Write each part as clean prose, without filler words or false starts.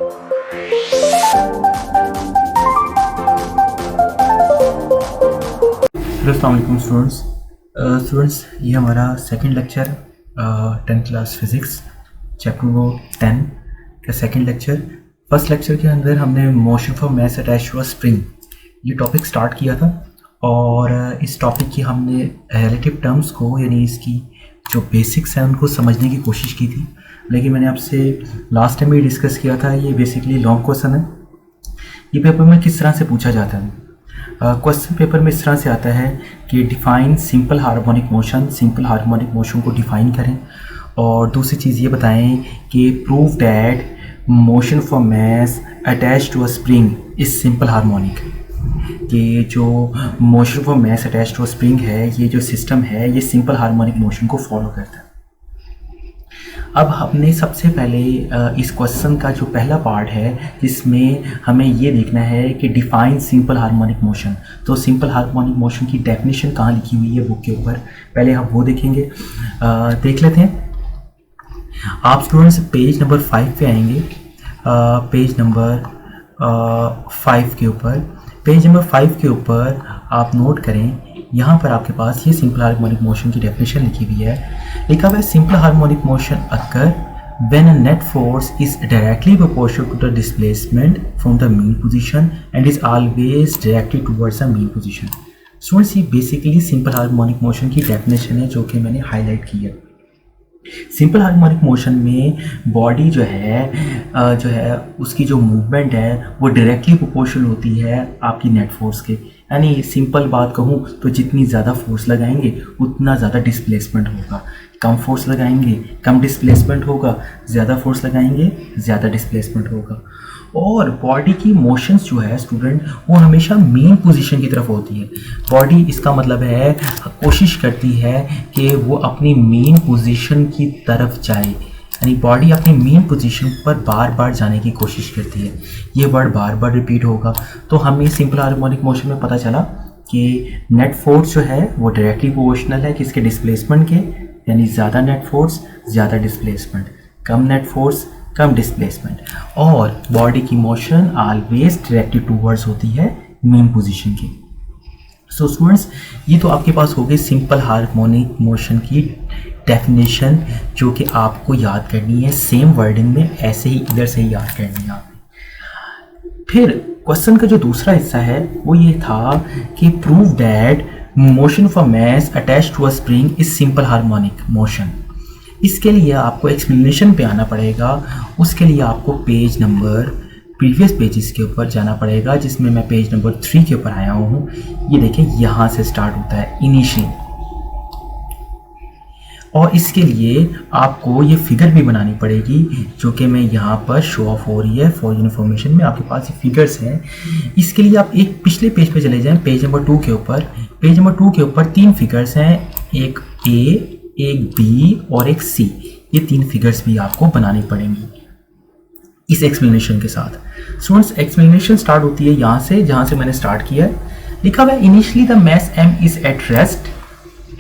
Hello अस्सलाम वालेकुम students, ये हमारा second lecture 10th class physics chapter 10 का सेकंड लेक्चर। फर्स्ट लेक्चर के अंदर हमने motion for mass attached to a spring ये टॉपिक स्टार्ट किया था और इस टॉपिक की हमने रिलेटिव टर्म्स को यानी इसकी जो बेसिक्स हैं उनको समझने की कोशिश की थी। लेकिन मैंने आपसे लास्ट टाइम भी डिस्कस किया था, ये बेसिकली लॉन्ग क्वेश्चन है। ये पेपर में किस तरह से पूछा जाता है? क्वेश्चन पेपर में इस तरह से आता है कि डिफाइन सिंपल हार्मोनिक मोशन को डिफाइन करें, और दूसरी चीज़ ये बताएं कि prove that motion for mass attached to a spring is simple harmonic. कि जो motion for mass attached to a spring है, ये जो सिस्टम है ये सिंपल हार्मोनिक मोशन को फॉलो करता है। अब हमने सबसे पहले इस क्वेश्चन का जो पहला पार्ट है जिसमें हमें ये देखना है कि डिफाइन सिंपल हार्मोनिक मोशन। तो सिंपल हार्मोनिक मोशन की डेफिनेशन कहाँ लिखी हुई है बुक के ऊपर, पहले हम वो देखेंगे। देख लेते हैं। आप स्टूडेंट्स पेज नंबर 5 पे आएंगे। पेज नंबर 5 के ऊपर आप नोट करें, यहाँ पर आपके पास ये सिंपल हार्मोनिक मोशन की डेफिनेशन लिखी हुई है। लिखा हुआ है simple harmonic motion occur when a net force is directly proportional to the displacement from the mean position and is always directed towards the mean position. Students, ये basically simple harmonic motion की definition है जो कि मैंने highlight की है। Simple harmonic motion में body जो है उसकी जो मूवमेंट है वो डायरेक्टली प्रोपोर्शनल होती है आपकी नेट फोर्स के। यानी सिंपल बात कहूँ तो जितनी ज़्यादा फोर्स लगाएंगे उतना ज़्यादा डिस्प्लेसमेंट होगा, कम फोर्स लगाएंगे कम डिस्प्लेसमेंट होगा, ज़्यादा फोर्स लगाएंगे ज़्यादा डिस्प्लेसमेंट होगा। और बॉडी की मोशंस जो है स्टूडेंट वो हमेशा मीन पोजीशन की तरफ होती है। बॉडी इसका मतलब है कोशिश करती है कि वो अपनी मीन पोजीशन की तरफ जाए, यानी बॉडी अपनी मीन पोजीशन पर बार बार जाने की कोशिश करती है। ये वर्ड बार बार रिपीट होगा। तो हमें सिंपल हार्मोनिक मोशन में पता चला कि नेट फोर्स जो है वो डायरेक्टली प्रोपोर्शनल है किसके डिस्प्लेसमेंट के, यानी ज़्यादा नेट फोर्स ज़्यादा डिस्प्लेसमेंट, कम नेट फोर्स कम डिस्प्लेसमेंट। और बॉडी की मोशन ऑलवेज डायरेक्टेड टूवर्ड्स होती है मीन पोजीशन की। सो स्टूडेंट्स, ये तो आपके पास हो गई सिंपल हार्मोनिक मोशन की डेफिनेशन जो कि आपको याद करनी है सेम वर्डिंग में, ऐसे ही इधर से ही याद करनी है आपने। फिर क्वेश्चन का जो दूसरा हिस्सा है वो ये था कि prove that motion for mass attached to a spring is simple harmonic motion. इसके लिए आपको एक्सप्लेनेशन पे आना पड़ेगा। उसके लिए आपको पेज नंबर प्रीवियस पेजेस के ऊपर जाना पड़ेगा, जिसमें मैं पेज नंबर 3 के ऊपर आया हूँ। ये देखें, यहाँ से स्टार्ट होता है इनिशियली। और इसके लिए आपको ये फिगर भी बनानी पड़ेगी जो कि मैं यहाँ पर शो ऑफ हो रही है फॉर इन्फॉर्मेशन में। आपके पास ये फिगर्स हैं। इसके लिए आप एक पिछले पेज पे चले जाएं, पेज नंबर 2 के ऊपर। पेज नंबर 2 के ऊपर 3 फिगर्स हैं, एक ए, एक बी और एक सी। ये 3 फिगर्स भी आपको बनानी पड़ेंगी इस एक्सप्लेनेशन के साथ। स्टूडेंट्स, एक्सप्लेनेशन स्टार्ट होती है यहाँ से जहाँ से मैंने स्टार्ट किया है। लिखा हुआ है initially the mass m is at rest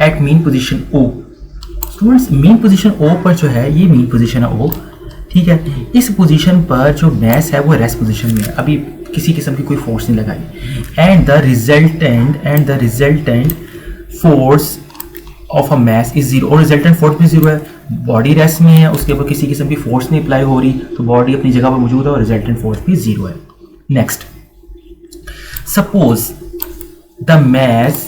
at mean position O। Students, mean position O पर जो है, ये मीन पोजीशन है O, ठीक है। इस पोजीशन पर जो मास है वो रेस्ट पोजीशन में है, अभी किसी किस्म की कोई फोर्स नहीं लगाई। And the resultant force of a mass is 0, और रिजल्टेंट फोर्स भी 0 है। बॉडी रेस्ट में है, उसके ऊपर किसी किस्म की फोर्स नहीं अप्लाई हो रही, तो बॉडी अपनी जगह पर मौजूद है और रिजल्टेंट फोर्स भी 0 है। Next, suppose the mass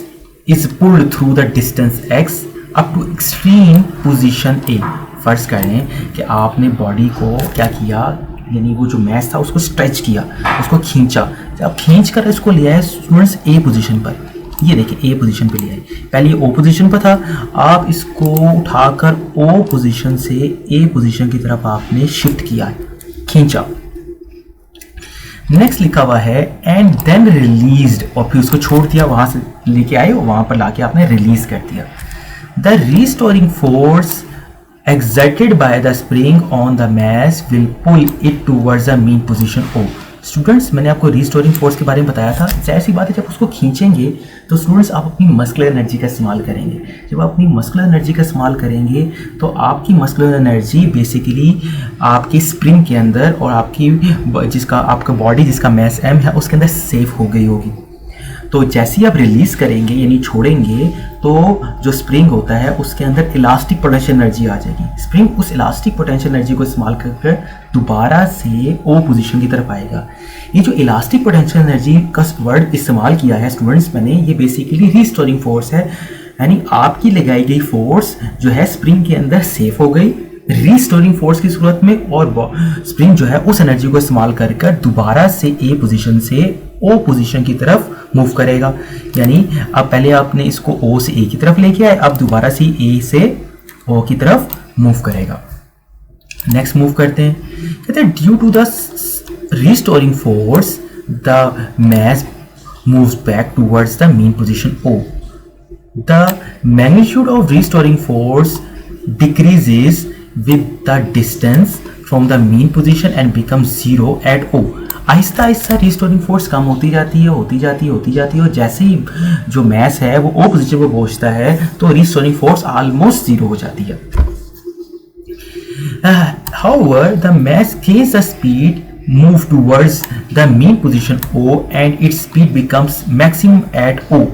is pulled through the distance x up to extreme position A। फर्ज करें कि आपने बॉडी को क्या किया, यानी वो जो मास था उसको स्ट्रेच किया, उसको खींचा। जब खींच कर इसको लिया है स्टूडेंट्स A पोजीशन पर, ये देखिए A पोजीशन पे लिया है। पहले ये O पोजीशन पर था, आप इसको उठाकर O पोजीशन से A पोजीशन की तरफ आपने शिफ्ट किया है, खींचा। नेक्स्ट लिखा हुआ है एंड देन रिलीज्ड, और फिर उसको छोड़ दिया, वहां से लेके आए और वहां पर लाके आपने रिलीज कर दिया। The restoring force exerted by the spring on the mass will pull it towards the mean position O। Students मैंने आपको रिस्टोरिंग फोर्स के बारे में बताया था। जाहिर सी बात है जब उसको खींचेंगे तो स्टूडेंट्स आप अपनी मस्कुलर एनर्जी का इस्तेमाल करेंगे। जब आप अपनी मस्कुलर एनर्जी का इस्तेमाल करेंगे तो आपकी मस्कुलर एनर्जी बेसिकली आपकी स्प्रिंग के अंदर और आपकी जिसका आपका बॉडी जिसका मैस m है उसके अंदर सेफ हो गई होगी। तो जैसे ही आप रिलीज करेंगे यानी छोड़ेंगे तो जो स्प्रिंग होता है उसके अंदर इलास्टिक पोटेंशियल एनर्जी आ जाएगी। स्प्रिंग उस इलास्टिक पोटेंशियल एनर्जी को इस्तेमाल कर दोबारा से ओ पोजीशन की तरफ आएगा। ये जो इलास्टिक पोटेंशियल एनर्जी का वर्ड इस्तेमाल किया है स्टूडेंट्स मैंने, ये बेसिकली रिस्टोरिंग फोर्स है, यानी आपकी लगाई गई फोर्स जो है स्प्रिंग के अंदर सेफ हो गई रिस्टोरिंग फोर्स की सूरत में, और स्प्रिंग जो है उस एनर्जी को इस्तेमाल कर दोबारा से ए पोजीशन से ओ पोजीशन की तरफ मूव करेगा। यानी अब पहले आपने इसको ओ से ए की तरफ लेके आए, अब दोबारा से ए से ओ की तरफ मूव करेगा। नेक्स्ट मूव करते हैं, कहते हैं due to the restoring force the mass moves back towards the mean position O. The magnitude of restoring force decreases with the distance from the mean position and becomes zero at O। Aahista Aahista restoring force कम होती जाती है और जैसे ही जो mess है वो ओ position पर पहुंचता है तो रिस्टोरिंग फोर्स ऑलमोस्ट जीरो हो जाती है। However, the mass gains a speed move towards the mean position O and its speed becomes maximum at O।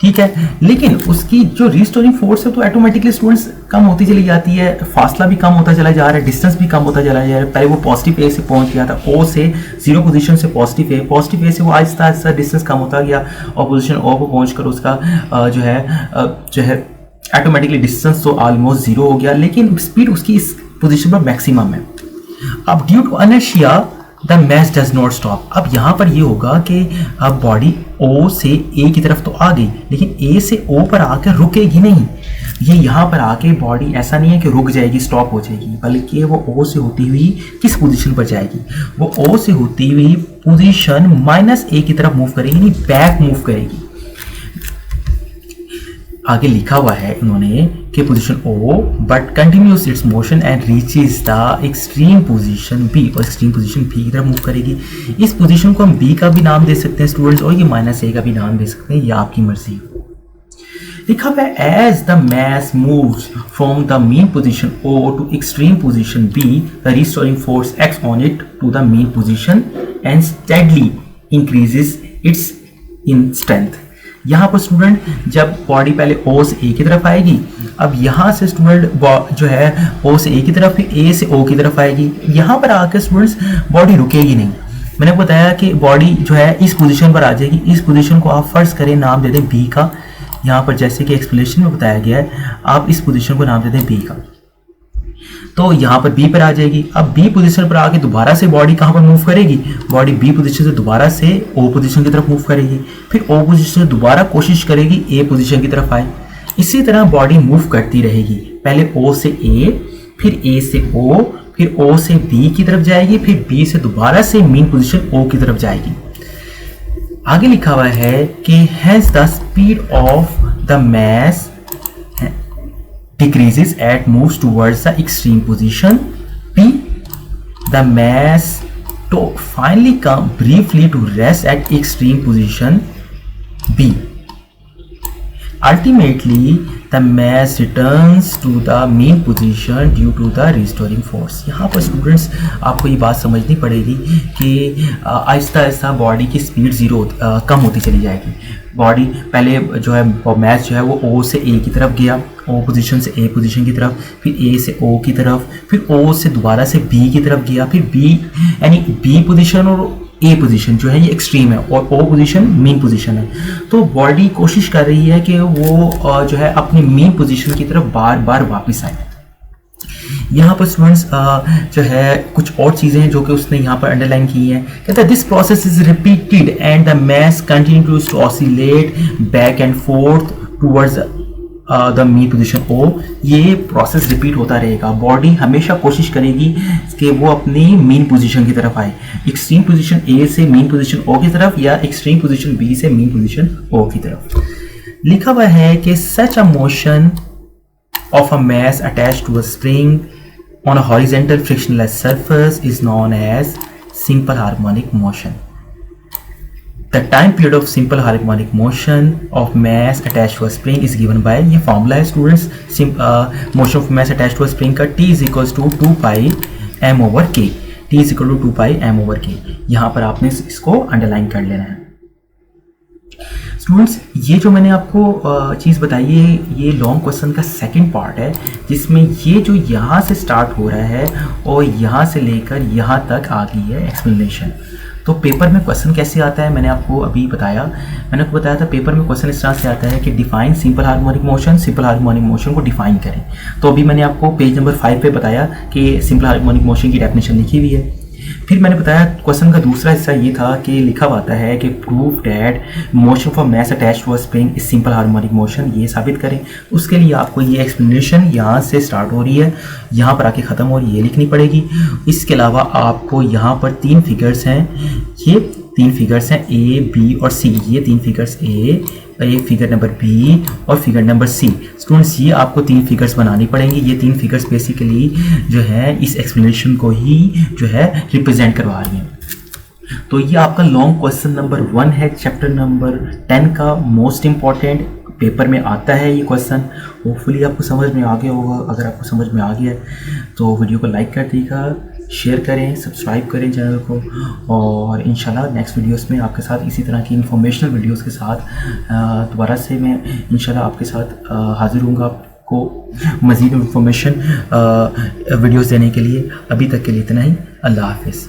ठीक है, लेकिन उसकी जो रिस्टोरिंग फोर्स है तो ऑटोमेटिकली स्टूडेंट्स कम होती चली जाती है, फासला भी कम होता चला जा रहा है, डिस्टेंस भी कम होता चला जा रहा है। पहले वो पॉजिटिव ए से पहुंच गया था, ओ से जीरो पोजीशन से पॉजिटिव ए से वो आहिस्ता आहिस्ता डिस्टेंस कम होता गया और पोजीशन ओ पर पहुंच कर उसका जो है ऑटोमेटिकली डिस्टेंस तो ऑलमोस्ट जीरो हो गया, लेकिन स्पीड उसकी इस पोजीशन पर मैक्सिमम है। अब due to inertia the mass does not stop. अब यहाँ पर ये होगा कि अब बॉडी ओ से ए की तरफ तो आ गई लेकिन ए से ओ पर आकर रुकेगी नहीं। ये यहाँ पर आके बॉडी ऐसा नहीं है कि रुक जाएगी स्टॉप हो जाएगी, बल्कि वो ओ से होती हुई किस पोजीशन पर जाएगी, वो ओ से होती हुई पोजीशन माइनस ए की तरफ मूव करेगी, नहीं बैक मूव करेगी। आगे लिखा हुआ है इन्होंने कि position O but continues its motion and reaches the extreme position B, और एक्सट्रीम पोजीशन बी की तरफ मूव करेगी। इस पोजीशन को हम बी का भी नाम दे सकते हैं स्टूडेंट्स और ये माइनस ए का भी नाम दे सकते हैं, ये आपकी मर्जी। लिखा हुआ है as the mass moves from the mean position O to extreme position B the restoring force acts on it to the mean position and steadily increases its in strength. यहाँ पर स्टूडेंट जब बॉडी पहले ओ से ए की तरफ आएगी, अब यहाँ से स्टूडेंट जो है ओ से ए की तरफ फिर ए से ओ की तरफ आएगी। यहाँ पर आकर स्टूडेंट्स बॉडी रुकेगी नहीं। मैंने बताया कि बॉडी जो है इस पोजीशन पर आ जाएगी। इस पोजीशन को आप फर्स्ट करें नाम दे दें बी का। यहाँ पर जैसे कि एक्सप्लेनेशन में बताया गया है, आप इस पोजीशन को नाम दे दें बी का, तो यहाँ पर बी पर आ जाएगी। अब बी पोजीशन पर आके दोबारा से बॉडी कहाँ पर मूव करेगी, बॉडी बी पोजीशन से दोबारा से ओ पोजीशन की तरफ मूव करेगी, फिर ओ पोजीशन से दोबारा कोशिश करेगी ए पोजीशन की तरफ आए। इसी तरह बॉडी मूव करती रहेगी, पहले ओ से ए, फिर ए से ओ, फिर ओ से बी की तरफ जाएगी, फिर बी से दोबारा से मेन पोजीशन ओ की तरफ जाएगी। आगे लिखा हुआ है कि has the speed of the mass decreases at moves towards the extreme position P. The mass to finally come briefly to rest at extreme position B. Ultimately, the mass returns to the mean position due to the restoring force। यहाँ पर students आपको ये बात समझनी पड़ेगी कि Aahista Aahista body की speed कम होती चली जाएगी। बॉडी पहले जो है मैस जो है वो ओ से ए की तरफ गया, ओ पोजीशन से ए पोजीशन की तरफ, फिर ए से ओ की तरफ, फिर ओ से दोबारा से बी की तरफ गया, फिर बी यानी बी पोजीशन और ए पोजीशन जो है ये एक्सट्रीम है और ओ पोजीशन मीन पोजीशन है। तो बॉडी कोशिश कर रही है कि वो जो है अपनी मीन पोजीशन की तरफ बार बार वापस आए। यहाँ पर स्टूडेंट्स जो है कुछ और चीज़ें हैं जो कि उसने यहाँ पर अंडरलाइन की हैं। कहता है this process is repeated and the mass continues to oscillate back and forth towards the mean position O. ये प्रोसेस रिपीट होता रहेगा। बॉडी हमेशा कोशिश करेगी कि वो अपनी मीन पोजीशन की तरफ आए, एक्सट्रीम पोजीशन ए से मीन पोजीशन ओ की तरफ या एक्सट्रीम पोजीशन बी से मीन पोजीशन ओ की तरफ। लिखा हुआ है कि such a motion of a mass attached to a spring on a horizontal frictionless surface is known as simple harmonic motion. The time period of simple harmonic motion of mass attached to a spring is given by, ये formula है students, motion of mass attach to a spring का, T is equals to 2 pi m over k, T is equal to 2 pi m over k. यहाँ पर आपने इसको underline कर लेना है. स्टूडेंट्स ये जो मैंने आपको चीज़ बताई है ये लॉन्ग क्वेश्चन का सेकंड पार्ट है, जिसमें ये जो यहाँ से स्टार्ट हो रहा है और यहाँ से लेकर यहाँ तक आ गई है एक्सप्लेनेशन. तो पेपर में क्वेश्चन कैसे आता है मैंने आपको अभी बताया. मैंने आपको बताया था पेपर में क्वेश्चन इस तरह से आता है कि define simple harmonic motion, simple harmonic motion को डिफाइन करें. तो अभी मैंने आपको पेज नंबर 5 पे बताया कि सिंपल हार्मोनिक मोशन की डेफिनेशन लिखी हुई है. फिर मैंने बताया क्वेश्चन का दूसरा हिस्सा ये था कि लिखा हुआ आता है कि prove that motion for mass attach to a spring is simple harmonic motion, ये साबित करें. उसके लिए आपको ये एक्सप्लेनेशन यहाँ से स्टार्ट हो रही है, यहाँ पर आके ख़त्म हो रही है, ये लिखनी पड़ेगी. इसके अलावा आपको यहाँ पर 3 फिगर्स हैं, ये 3 फिगर्स हैं ए बी और सी. ये 3 फिगर्स ए, एक फिगर नंबर बी और फिगर नंबर सी. स्टूडेंट्स ये आपको 3 फिगर्स बनानी पड़ेंगी. ये 3 फिगर्स बेसिकली जो है इस एक्सप्लेनेशन को ही जो है रिप्रेजेंट करवा रही हैं. तो ये आपका लॉन्ग क्वेश्चन नंबर 1 है, चैप्टर नंबर 10 का मोस्ट इम्पॉर्टेंट. पेपर में आता है ये क्वेश्चन. होपफुली आपको समझ में आ गया होगा. अगर आपको समझ में आ गया तो वीडियो को लाइक कर दीजिएगा, शेयर करें, सब्सक्राइब करें चैनल को, और इंशाल्लाह नेक्स्ट वीडियोस में आपके साथ इसी तरह की इन्फॉर्मेशनल वीडियोस के साथ दोबारा से मैं इंशाल्लाह आपके साथ हाजिर हूँगा आपको मज़ीद इन्फॉर्मेशन वीडियोस देने के लिए. अभी तक के लिए इतना ही. अल्लाह हाफिज़.